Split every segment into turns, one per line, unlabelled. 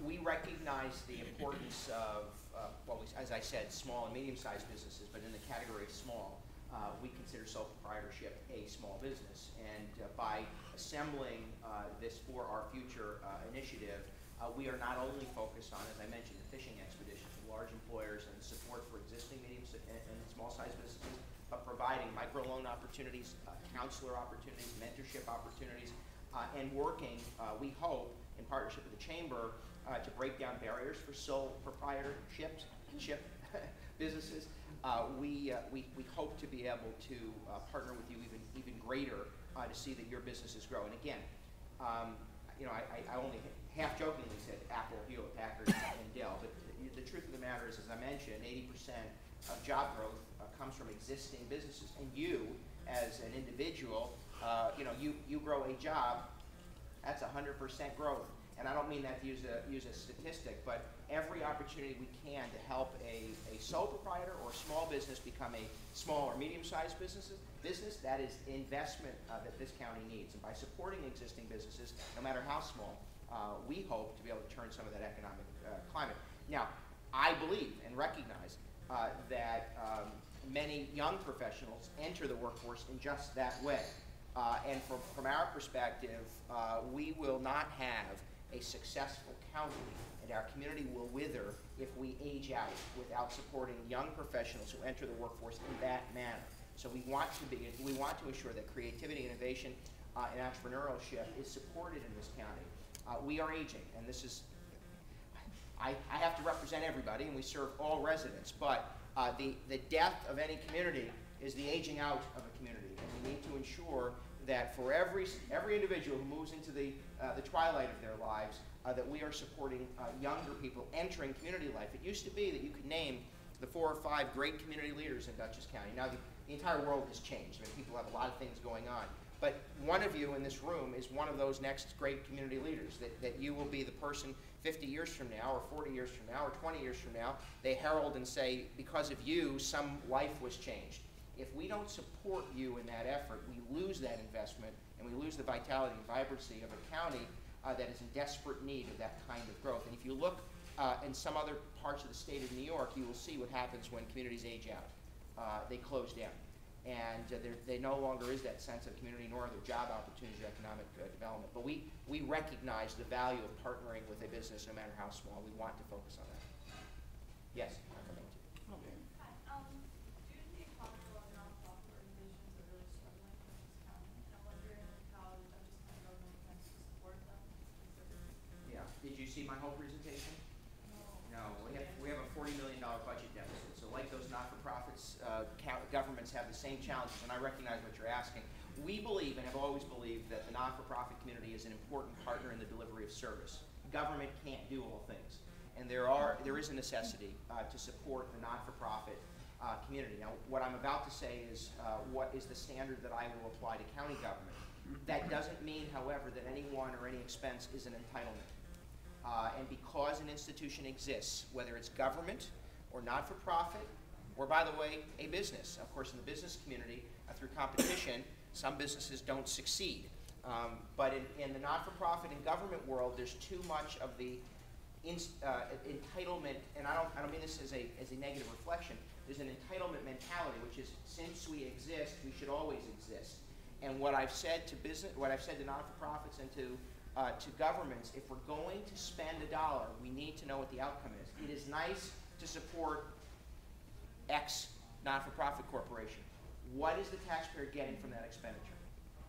We recognize the importance of, well, as I said, small and medium-sized businesses, but in the category of small, we consider sole proprietorship a small business. And by assembling this For Our Future initiative, we are not only focused on, as I mentioned, the fishing expeditions of large employers and support for existing medium and small-sized businesses, but providing microloan opportunities, counselor opportunities, mentorship opportunities, and working, we hope, in partnership with the Chamber, to break down barriers for sole proprietorship businesses. We hope to be able to partner with you even greater to see that your businesses grow. And again, you know, I only half-jokingly said Apple, Hewlett Packard, and Dell, but the truth of the matter is, as I mentioned, 80% of job growth comes from existing businesses. And you, as an individual, you know, you grow a job, that's 100% growth. And I don't mean that to use a statistic, but every opportunity we can to help a sole proprietor or a small business become a small or medium-sized business, that is investment that this county needs. And by supporting existing businesses, no matter how small, we hope to be able to turn some of that economic climate. Now, I believe and recognize that many young professionals enter the workforce in just that way. And from our perspective, we will not have a successful county, and our community will wither if we age out without supporting young professionals who enter the workforce in that manner. So we want to ensure that creativity, innovation, and entrepreneurship is supported in this county. We are aging, and this is, I have to represent everybody, and we serve all residents, but the death of any community is the aging out of a community, and we need to ensure that for every individual who moves into the twilight of their lives, that we are supporting younger people entering community life. It used to be that you could name the 4 or 5 great community leaders in Dutchess County. Now the entire world has changed. I mean, people have a lot of things going on. But one of you in this room is one of those next great community leaders, that you will be the person 50 years from now, or 40 years from now, or 20 years from now, they herald and say, because of you, some life was changed. If we don't support you in that effort, we lose that investment, and we lose the vitality and vibrancy of a county that is in desperate need of that kind of growth. And if you look in some other parts of the state of New York, you will see what happens when communities age out. They close down. And there no longer is that sense of community, nor are there job opportunities or economic development. But we recognize the value of partnering with a business, no matter how small. We want to focus on that. Yes? Did you see my whole presentation? No. We have a $40 million budget deficit. So like those not-for-profits, governments have the same challenges, and I recognize what you're asking. We believe, and have always believed, that the not-for-profit community is an important partner in the delivery of service. Government can't do all things, and there is a necessity to support the not-for-profit community. Now, what I'm about to say is what is the standard that I will apply to county government. That doesn't mean, however, that anyone or any expense is an entitlement. And because an institution exists, whether it's government or not-for-profit, or, by the way, a business. Of course, in the business community, through competition, some businesses don't succeed. But in the not-for-profit and government world, there's too much of the entitlement, and I don't mean this as a negative reflection. There's an entitlement mentality, which is, since we exist, we should always exist. And what I've said to not-for-profits and to governments, if we're going to spend $1, we need to know what the outcome is. It is nice to support X not-for-profit corporation. What is the taxpayer getting from that expenditure?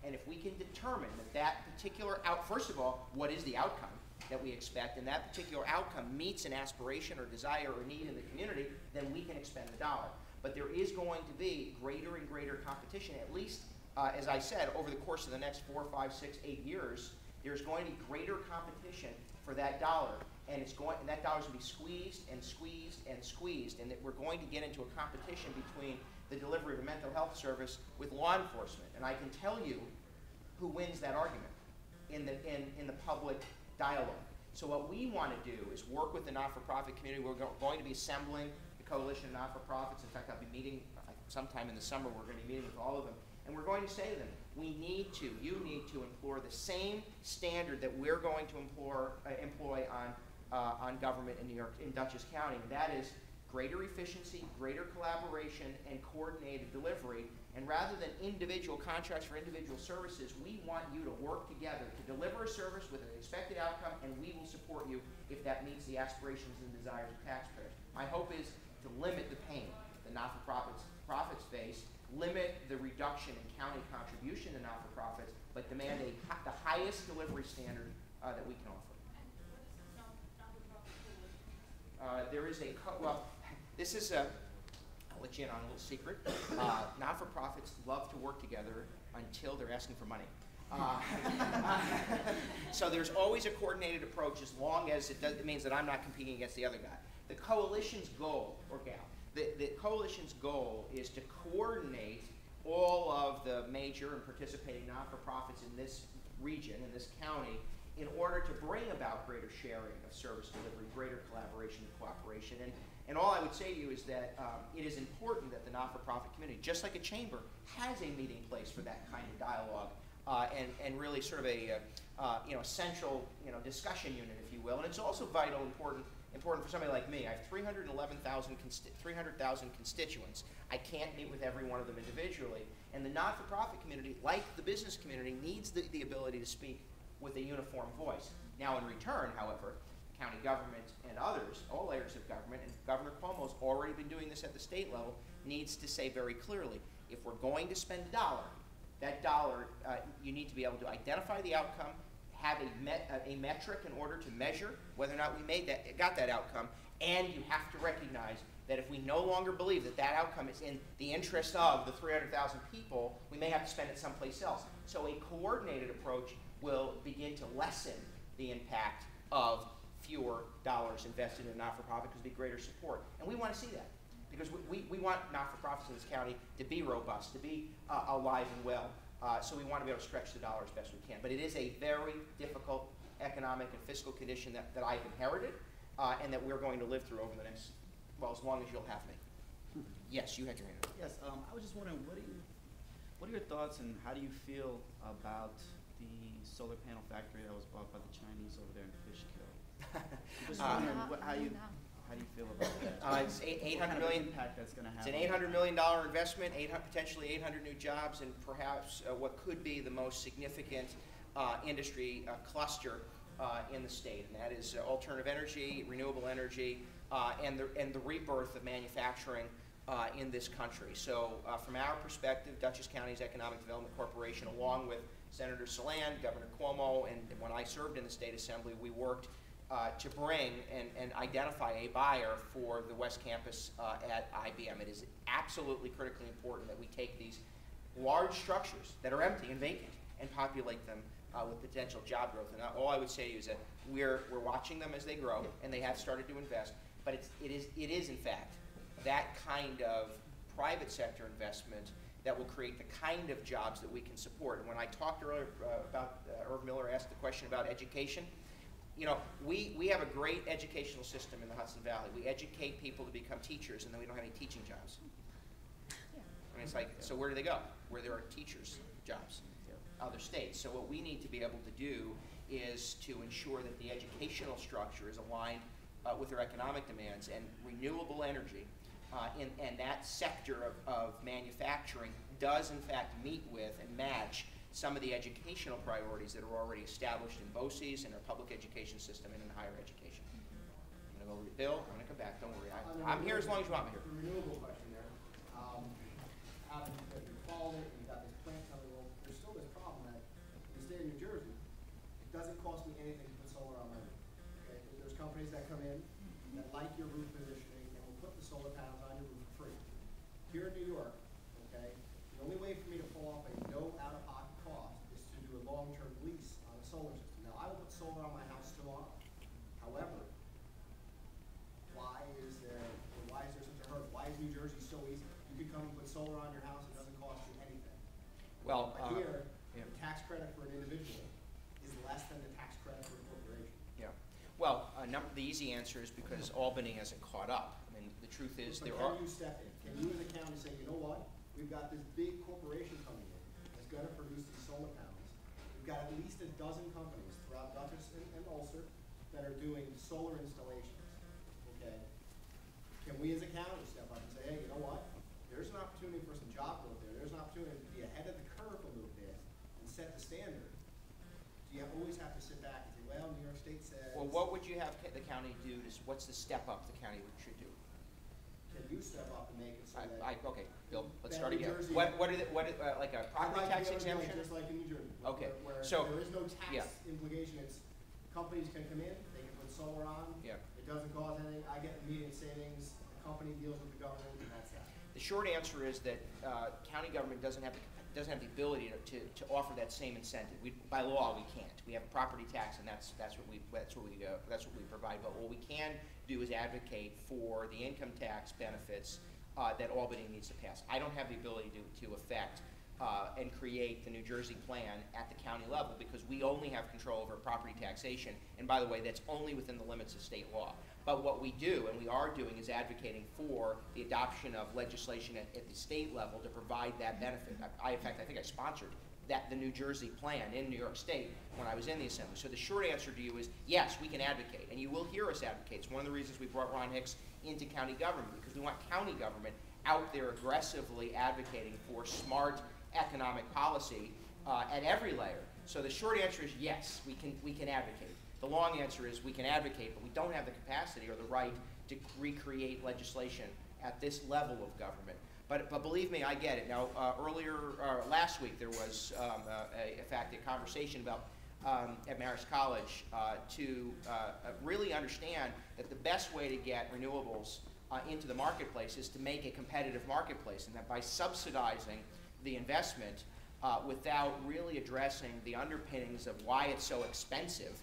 And if we can determine that particular first of all, what is the outcome that we expect, and that particular outcome meets an aspiration or desire or need in the community, then we can expend $1. But there is going to be greater and greater competition, at least, as I said, over the course of the next 4, 5, 6, 8 years. There's going to be greater competition for that dollar, and that dollar's going to be squeezed and squeezed and squeezed, and that we're going to get into a competition between the delivery of a mental health service with law enforcement. And I can tell you who wins that argument in the public dialogue. So what we want to do is work with the not-for-profit community. We're going to be assembling the coalition of not-for-profits. In fact, I'll be meeting sometime in the summer. We're going to be meeting with all of them And we're going to say to them, you need to employ the same standard that we're going to employ on government in New York, in Dutchess County, and that is greater efficiency, greater collaboration, and coordinated delivery. And rather than individual contracts for individual services, we want you to work together to deliver a service with an expected outcome, and we will support you if that meets the aspirations and desires of taxpayers. My hope is to limit the pain the not-for-profits face, limit the reduction in county contribution to not-for-profits, but demand the highest delivery standard that we can offer. There is this is I'll let you in on a little secret. Not-for-profits love to work together until they're asking for money. So there's always a coordinated approach as long as it means that I'm not competing against the other guy. The coalition's goal, or gal, the coalition's goal is to coordinate all of the major and participating not-for-profits in this region, in this county, in order to bring about greater sharing of service delivery, greater collaboration and cooperation. And all I would say to you is that it is important that the not-for-profit community, just like a chamber, has a meeting place for that kind of dialogue and really sort of a central discussion unit, if you will. And it's also vital, important for somebody like me. I have 300,000 constituents. I can't meet with every one of them individually. And the not-for-profit community, like the business community, needs the ability to speak with a uniform voice. Now, in return, however, county government and others, all layers of government, and Governor Cuomo's already been doing this at the state level, needs to say very clearly, if we're going to spend a dollar, that dollar, you need to be able to identify the outcome, have a metric in order to measure whether or not we got that outcome, and you have to recognize that if we no longer believe that that outcome is in the interest of the 300,000 people, we may have to spend it someplace else. So a coordinated approach will begin to lessen the impact of fewer dollars invested in a not-for-profit because there'll be greater support. And we want to see that because we want not-for-profits in this county to be robust, to be alive and well. So we want to be able to stretch the dollar as best we can. But it is a very difficult economic and fiscal condition that I've inherited and that we're going to live through over the next, well, as long as you'll have me. Yes, you had your hand up.
Yes, I was just wondering, what are your thoughts and how do you feel about the solar panel factory that was bought by the Chinese over there in Fishkill? Just wondering how do you feel about that?
It's $800 million.
Impact that's going to have.
It's an $800 million investment, potentially 800 new jobs, and perhaps what could be the most significant industry cluster in the state, and that is alternative energy, renewable energy, and the rebirth of manufacturing in this country. So from our perspective, Dutchess County's Economic Development Corporation, along with Senator Saland, Governor Cuomo, and when I served in the State Assembly, we worked to bring and identify a buyer for the West Campus at IBM. It is absolutely critically important that we take these large structures that are empty and vacant and populate them with potential job growth. And all I would say to you is that we're watching them as they grow, and they have started to invest. But it is in fact that kind of private sector investment that will create the kind of jobs that we can support. And when I talked earlier about, Irv Miller asked the question about education, we have a great educational system in the Hudson Valley. We educate people to become teachers, and then we don't have any teaching jobs. And it's like, so where do they go? Where there are teachers' jobs, other states. So what we need to be able to do is to ensure that the educational structure is aligned with their economic demands, and renewable energy and that sector of manufacturing does in fact meet with and match some of the educational priorities that are already established in BOCES and our public education system and in higher education. I'm going to go over to Bill. I'm going to come back. Don't worry. I'm here as long as you want me here.
The renewable question there. If you follow it, you've got this plant coming along, there's still this problem that in the state of New Jersey, it doesn't cost me anything to put solar on my roof. Okay? There's companies that come in that like your roof positioning and will put the solar panels on your roof for free. Here in New York, okay, the only way for me to pull off a no out-of-pocket cost is to do a long-term lease on a solar system. Now, I will put solar on my house tomorrow. However, why is there such a hurdle? Why is New Jersey so easy? You can come and put solar on your house, it doesn't cost you anything.
Well,
here, the tax credit for an individual is less than the tax credit for a corporation.
Yeah. Well, the easy answer is because Albany hasn't caught up. I mean, the truth is
But can you step in? Can you in the county say, you know what? We've got this big corporation coming in. gonna produce these solar panels. We've got at least a dozen companies throughout Dutchess and Ulster that are doing solar installations, okay? Can we as a county step up and say, hey, you know what? There's an opportunity for some job growth there. There's an opportunity to be ahead of the curve a little bit and set the standard. Do you always have to sit back and say, well, New York State says.
Well, what would you have the county do? What's the step up the county should do?
Can you step up and make it so that.
Okay, Bill, let's
that
start
New
again.
Jersey-
Like a property
I'd like
tax
to be able to do it
exemption?
just like in New Jersey.
Okay,
Where
so-
there is no tax
yeah.
implication. It's companies can come in, they can put solar on.
Yeah.
It doesn't cost anything. I get immediate savings. The company deals with the government, and that's that.
The short answer is that county government doesn't have the ability to offer that same incentive. By law, we can't. We have a property tax, and that's what we provide. But what we can do is advocate for the income tax benefits that Albany needs to pass. I don't have the ability to affect and create the New Jersey plan at the county level because we only have control over property taxation. And by the way, that's only within the limits of state law. But what we do, and we are doing, is advocating for the adoption of legislation at the state level to provide that benefit. In fact, I think I sponsored the New Jersey plan in New York State when I was in the Assembly. So the short answer to you is, yes, we can advocate, and you will hear us advocate. It's one of the reasons we brought Ron Hicks into county government, because we want county government out there aggressively advocating for smart economic policy at every layer. So the short answer is yes, we can advocate. The long answer is we can advocate, but we don't have the capacity or the right to recreate legislation at this level of government. But believe me, I get it. Now, last week there was, in fact, a conversation about at Marist College to really understand that the best way to get renewables into the marketplace is to make a competitive marketplace, and that by subsidizing the investment without really addressing the underpinnings of why it's so expensive,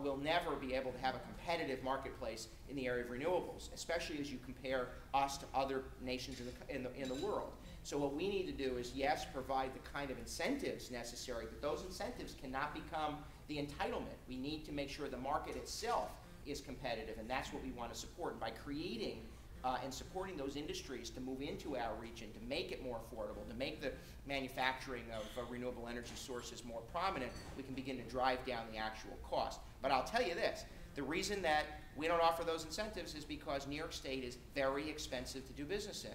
we'll never be able to have a competitive marketplace in the area of renewables, especially as you compare us to other nations in the world. So what we need to do is, yes, provide the kind of incentives necessary, but those incentives cannot become the entitlement. We need to make sure the market itself is competitive, and that's what we want to support. And by creating and supporting those industries to move into our region, to make it more affordable, to make the manufacturing of renewable energy sources more prominent, we can begin to drive down the actual cost. But I'll tell you this, the reason that we don't offer those incentives is because New York State is very expensive to do business in.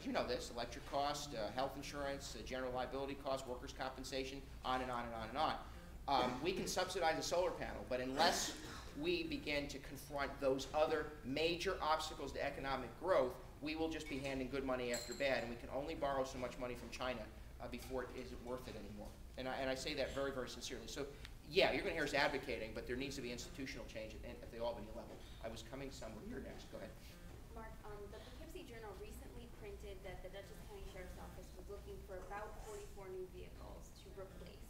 You know this, electric cost, health insurance, general liability cost, workers' compensation, on and on and on and on. We can subsidize a solar panel, but unless we begin to confront those other major obstacles to economic growth, we will just be handing good money after bad, and we can only borrow so much money from China before it isn't worth it anymore. And I say that very, very sincerely. So, yeah, you're going to hear us advocating, but there needs to be institutional change at the Albany level. I was coming somewhere. You're next. Go ahead.
Mark, the Poughkeepsie Journal recently printed that the Dutchess County Sheriff's Office was looking for about 44 new vehicles to replace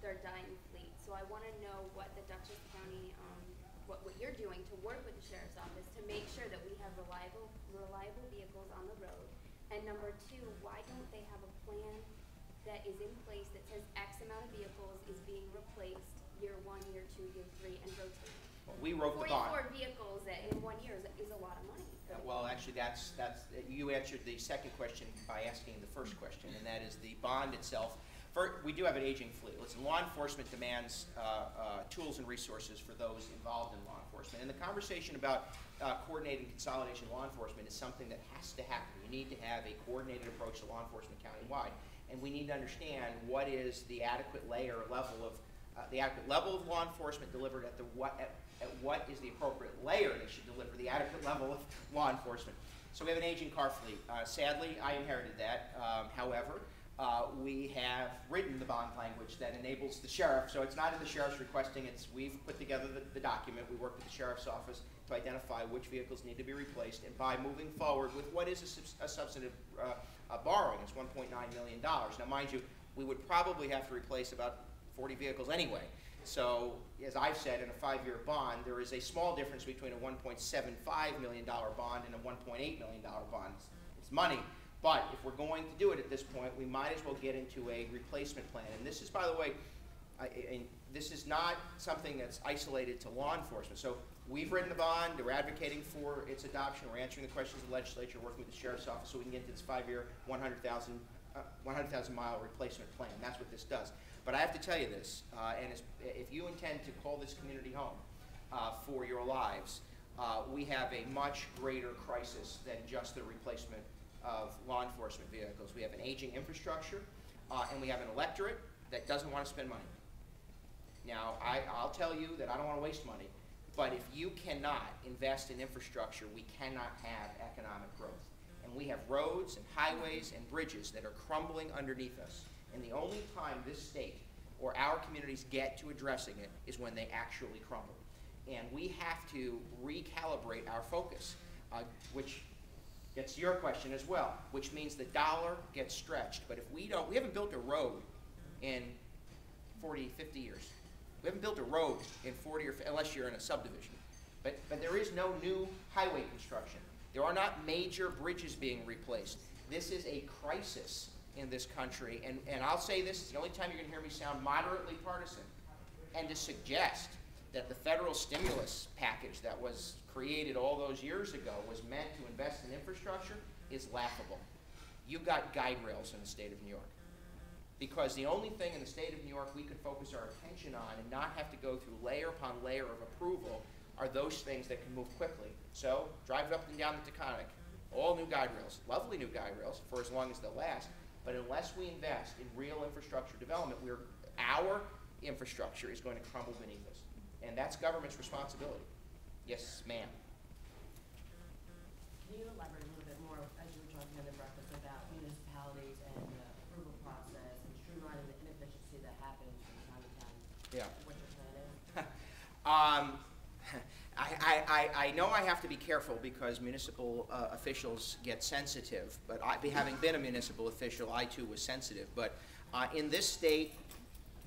their dying fleet. So I want to know what the Dutchess County what you're doing to work with the Sheriff's Office to make sure that we have reliable vehicles on the road. And number two, why don't they have a plan that is in place that says X amount of vehicles is being replaced year 1, year 2, year 3, and rotating?
Well, we wrote the bond.
44 vehicles in 1 year is a lot of money.
Well, actually, that's you answered the second question by asking the first question, and that is the bond itself. We do have an aging fleet. Listen, law enforcement demands tools and resources for those involved in law enforcement. And the conversation about coordinating consolidation law enforcement is something that has to happen. You need to have a coordinated approach to law enforcement countywide. And we need to understand what is the adequate level of law enforcement delivered at what is the appropriate layer they should deliver the adequate level of law enforcement. So we have an aging car fleet. Sadly, I inherited that. However, we have written the bond language that enables the sheriff, so it's not that the sheriff's requesting, we've put together the document, we worked with the sheriff's office to identify which vehicles need to be replaced, and by moving forward with what is a substantive borrowing, it's $1.9 million. Now mind you, we would probably have to replace about 40 vehicles anyway. So, as I've said, in a 5-year bond, there is a small difference between a $1.75 million bond and a $1.8 million bond. It's money. But if we're going to do it at this point, we might as well get into a replacement plan. And this is, by the way, this is not something that's isolated to law enforcement. So we've written the bond, we're advocating for its adoption, we're answering the questions of the legislature, working with the sheriff's office so we can get into this 5-year, $100,000 100,000-mile replacement plan. That's what this does. But I have to tell you this, if you intend to call this community home for your lives, we have a much greater crisis than just the replacement of law enforcement vehicles. We have an aging infrastructure, and we have an electorate that doesn't want to spend money. Now, I'll tell you that I don't want to waste money, but if you cannot invest in infrastructure, we cannot have economic growth. And we have roads and highways and bridges that are crumbling underneath us. And the only time this state or our communities get to addressing it is when they actually crumble. And we have to recalibrate our focus, which gets to your question as well, which means the dollar gets stretched. But if we haven't built a road in 40, 50 years. We haven't built a road in 40 or unless you're in a subdivision. But there is no new highway construction. There are not major bridges being replaced. This is a crisis in this country. And I'll say this, it's the only time you're going to hear me sound moderately partisan. And to suggest that the federal stimulus package that was created all those years ago was meant to invest in infrastructure is laughable. You've got guide rails in the state of New York. Because the only thing in the state of New York we could focus our attention on and not have to go through layer upon layer of approval are those things that can move quickly. So, drive up and down the Taconic, all new guide rails, lovely new guide rails for as long as they'll last, but unless we invest in real infrastructure development, our infrastructure is going to crumble beneath us. And that's government's responsibility. Yes, ma'am.
Can you elaborate a little bit more, as you were talking in the breakfast, about municipalities and the approval process and streamlining the inefficiency that happens from time to time?
Yeah.
What your plan is?
I know I have to be careful because municipal officials get sensitive, but having been a municipal official, I too was sensitive. But in this state,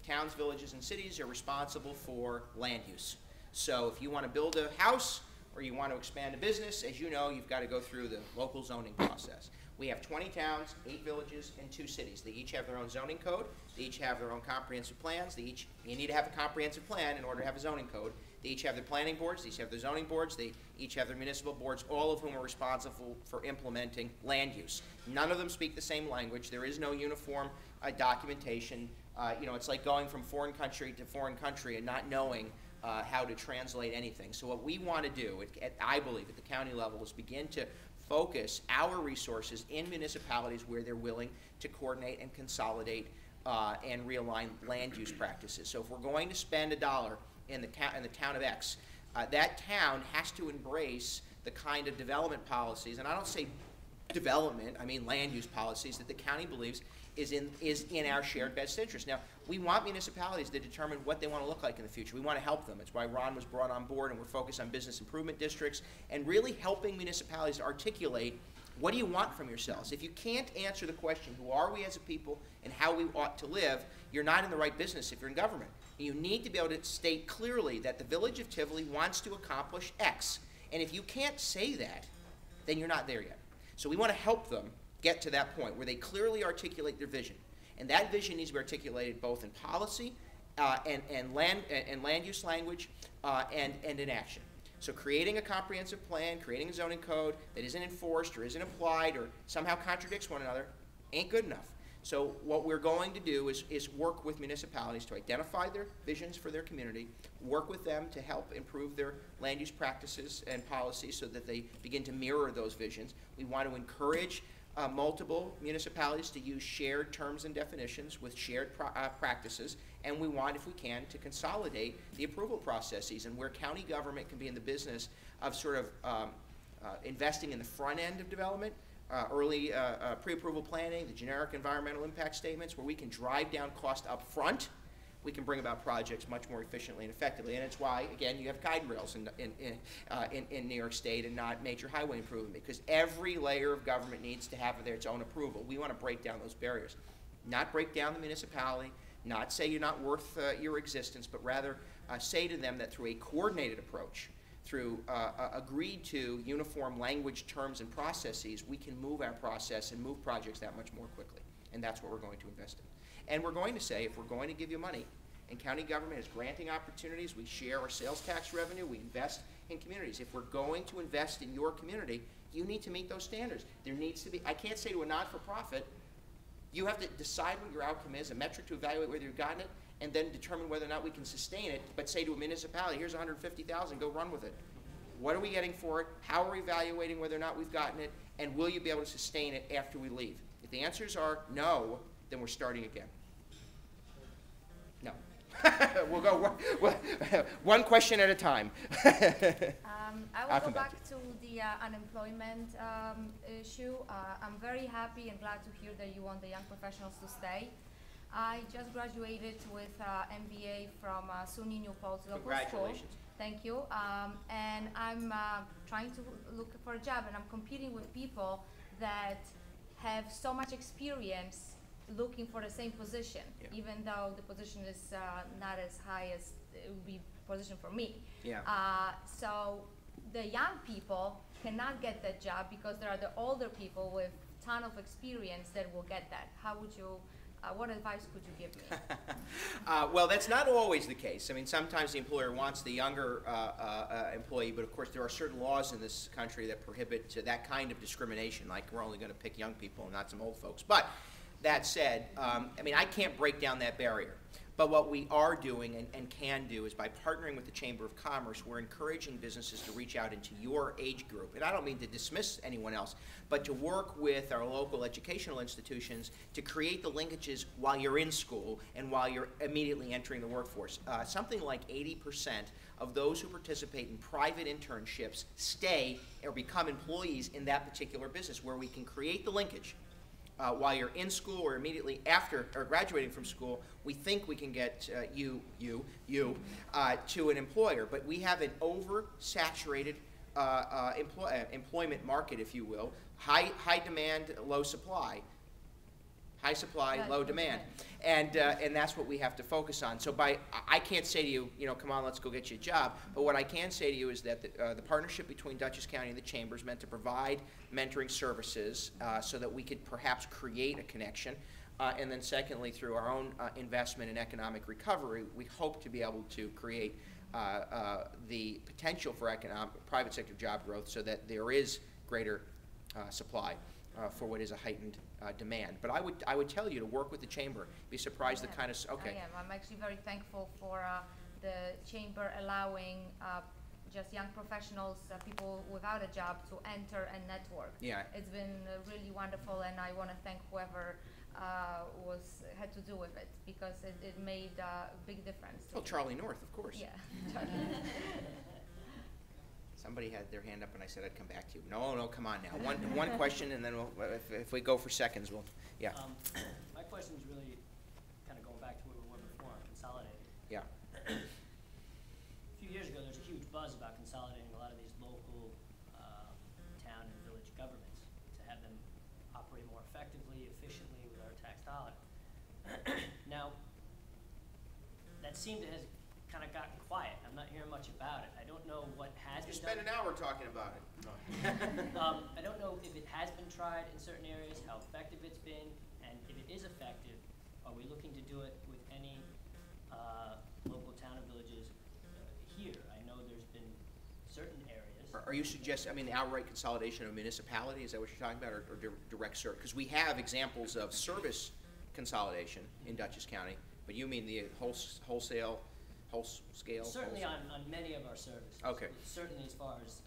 towns, villages, and cities are responsible for land use. So if you want to build a house or you want to expand a business, as you know, you've got to go through the local zoning process. We have 20 towns, 8 villages, and 2 cities. They each have their own zoning code. They each have their own comprehensive plans. You need to have a comprehensive plan in order to have a zoning code. They each have their planning boards. They each have their zoning boards. They each have their municipal boards, all of whom are responsible for implementing land use. None of them speak the same language. There is no uniform documentation. It's like going from foreign country to foreign country and not knowing how to translate anything. So what we want to do, I believe, at the county level is begin to focus our resources in municipalities where they're willing to coordinate and consolidate and realign land use practices. So if we're going to spend $1 in the town of X, that town has to embrace the kind of development policies, and I don't say development, I mean land use policies that the county believes is in our shared best interest. Now, we want municipalities to determine what they want to look like in the future. We want to help them. It's why Ron was brought on board, and we're focused on business improvement districts and really helping municipalities articulate what do you want from yourselves. If you can't answer the question, who are we as a people and how we ought to live, you're not in the right business if you're in government. You need to be able to state clearly that the village of Tivoli wants to accomplish X. And if you can't say that, then you're not there yet. So we want to help them get to that point where they clearly articulate their vision. And that vision needs to be articulated both in policy and land use language and in action. So creating a comprehensive plan, creating a zoning code that isn't enforced or isn't applied or somehow contradicts one another ain't good enough. So what we're going to do is work with municipalities to identify their visions for their community, work with them to help improve their land use practices and policies so that they begin to mirror those visions. We want to encourage multiple municipalities to use shared terms and definitions with shared practices, and we want, if we can, to consolidate the approval processes, and where county government can be in the business of sort of investing in the front end of development, early pre-approval planning, the generic environmental impact statements, where we can drive down cost up front, we can bring about projects much more efficiently and effectively. And it's why, again, you have guide rails in New York State and not major highway improvement, because every layer of government needs to have its own approval. We want to break down those barriers. Not break down the municipality, not say you're not worth your existence, but rather say to them that through a coordinated approach, through agreed to uniform language, terms, and processes, we can move our process and move projects that much more quickly. And that's what we're going to invest in. And we're going to say, if we're going to give you money, and county government is granting opportunities, we share our sales tax revenue, we invest in communities. If we're going to invest in your community, you need to meet those standards. There needs to be, I can't say to a not-for-profit, You have to decide what your outcome is, a metric to evaluate whether you've gotten it, and then determine whether or not we can sustain it, but say to a municipality, here's 150,000, go run with it. What are we getting for it? How are we evaluating whether or not we've gotten it? And will you be able to sustain it after we leave? If the answers are no, then we're starting again. No. We'll go one question at a time.
I
I'll
will
come
go
back
back to the unemployment issue. I'm very happy and glad to hear that you want the young professionals to stay. I just graduated with MBA from SUNY New Paltz Local School.
Congratulations.
Thank you. And I'm trying to look for a job, and I'm competing with people that have so much experience looking for the same position,
Yeah.
even though the position is not as high as it would be position for me.
Yeah.
So the young people cannot get that job because there are the older people with ton of experience that will get that. How would you, what advice could you give me?
Well, that's not always the case. I mean, sometimes the employer wants the younger employee, but of course there are certain laws in this country that prohibit that kind of discrimination, like we're only going to pick young people and not some old folks. But that said, I mean, I can't break down that barrier. But what we are doing and can do is by partnering with the Chamber of Commerce, we're encouraging businesses to reach out into your age group. And I don't mean to dismiss anyone else, but to work with our local educational institutions to create the linkages while you're in school and while you're immediately entering the workforce. Something like 80% of those who participate in private internships stay or become employees in that particular business, where we can create the linkage. While you're in school or immediately after or graduating from school, we think we can get you to an employer. But we have an oversaturated employment market, if you will. High demand, low supply. High supply, low demand. And that's what we have to focus on. So I can't say to you, come on, let's go get you a job. But what I can say to you is that the partnership between Dutchess County and the Chamber is meant to provide mentoring services so that we could perhaps create a connection. And then secondly, through our own investment in economic recovery, we hope to be able to create the potential for private sector job growth so that there is greater supply for what is a heightened demand. But I would tell you to work with the Chamber. Be surprised the kind of, okay.
I am. I'm actually very thankful for the Chamber allowing just young professionals, people without a job, to enter and network.
Yeah.
It's been really wonderful, and I want to thank whoever had to do with it, because it made a big difference.
Well, Charlie North, of course.
Yeah.
Somebody had their hand up, and I said I'd come back to you. No, come on now. One question, and then if we go for seconds, we'll, yeah.
My question is really kind of going back to where we were before on consolidating.
Yeah.
A few years ago, there was a huge buzz about consolidating a lot of these local town and village governments to have them operate more effectively, efficiently with our tax dollar. Now, that seemed to have kind of gotten quiet. I'm not hearing much about it. I don't know what has
You
been
spent
done.
an hour talking about it.
I don't know if it has been tried in certain areas, how effective it's been, and if it is effective, are we looking to do it with any local town or villages here? I know there's been certain areas.
Are you suggesting, the outright consolidation of municipality, is that what you're talking about, or direct service? Because we have examples of service consolidation in Dutchess County, but you mean the wholesale, scale?
Certainly on many of our services.
Okay.
Certainly as far as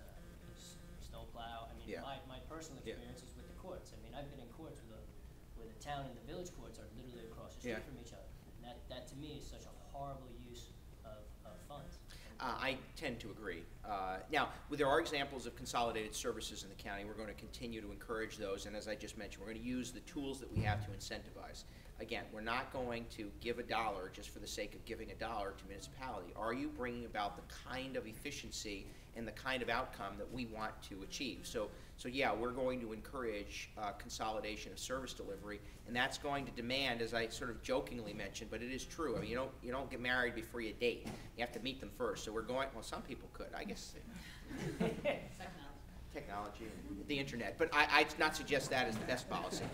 snowplow.
Yeah.
My personal experience is with the courts. I've been in courts where the town and the village courts are literally across the street from each other. And that to me is such a horrible use of funds.
I tend to agree. Now, there are examples of consolidated services in the county. We're going to continue to encourage those, and as I just mentioned, we're going to use the tools that we have to incentivize. Again, we're not going to give $1 just for the sake of giving $1 to municipality. Are you bringing about the kind of efficiency and the kind of outcome that we want to achieve? So yeah, we're going to encourage consolidation of service delivery, and that's going to demand, as I sort of jokingly mentioned, but it is true. You don't get married before you date. You have to meet them first. So we're going. Well, some people could, I guess. Technology, and the internet, but I'd not suggest that as the best policy.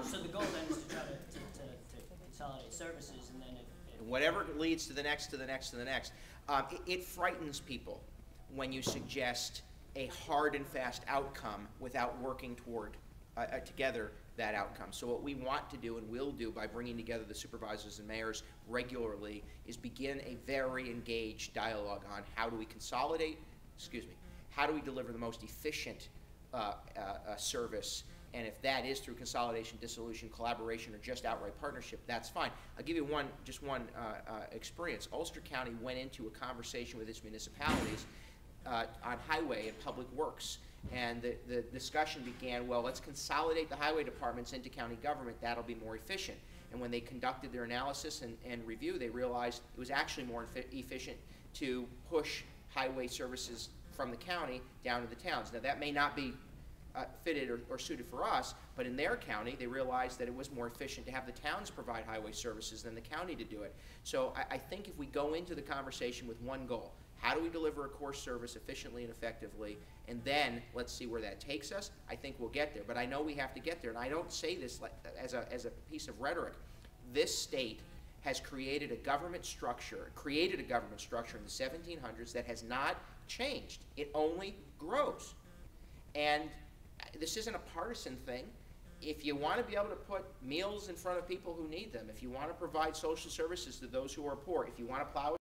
So the goal then is to try to consolidate services, and then
whatever leads to the next, to the next, to the next. It frightens people when you suggest a hard and fast outcome without working toward together that outcome. So what we want to do and will do by bringing together the supervisors and mayors regularly is begin a very engaged dialogue on how do we consolidate, how do we deliver the most efficient service, and if that is through consolidation, dissolution, collaboration, or just outright partnership, that's fine. I'll give you one experience. Ulster County went into a conversation with its municipalities on highway and public works. And the discussion began, well, let's consolidate the highway departments into county government. That'll be more efficient. And when they conducted their analysis and review, they realized it was actually more efficient to push highway services from the county down to the towns. Now, that may not be fitted or suited for us, but in their county, they realized that it was more efficient to have the towns provide highway services than the county to do it. So I think if we go into the conversation with one goal, how do we deliver a core service efficiently and effectively, and then let's see where that takes us, I think we'll get there. But I know we have to get there, and I don't say this as a piece of rhetoric. This state has created a government structure in the 1700s that has not changed. It only grows. And this isn't a partisan thing. If you want to be able to put meals in front of people who need them, if you want to provide social services to those who are poor, if you want to plow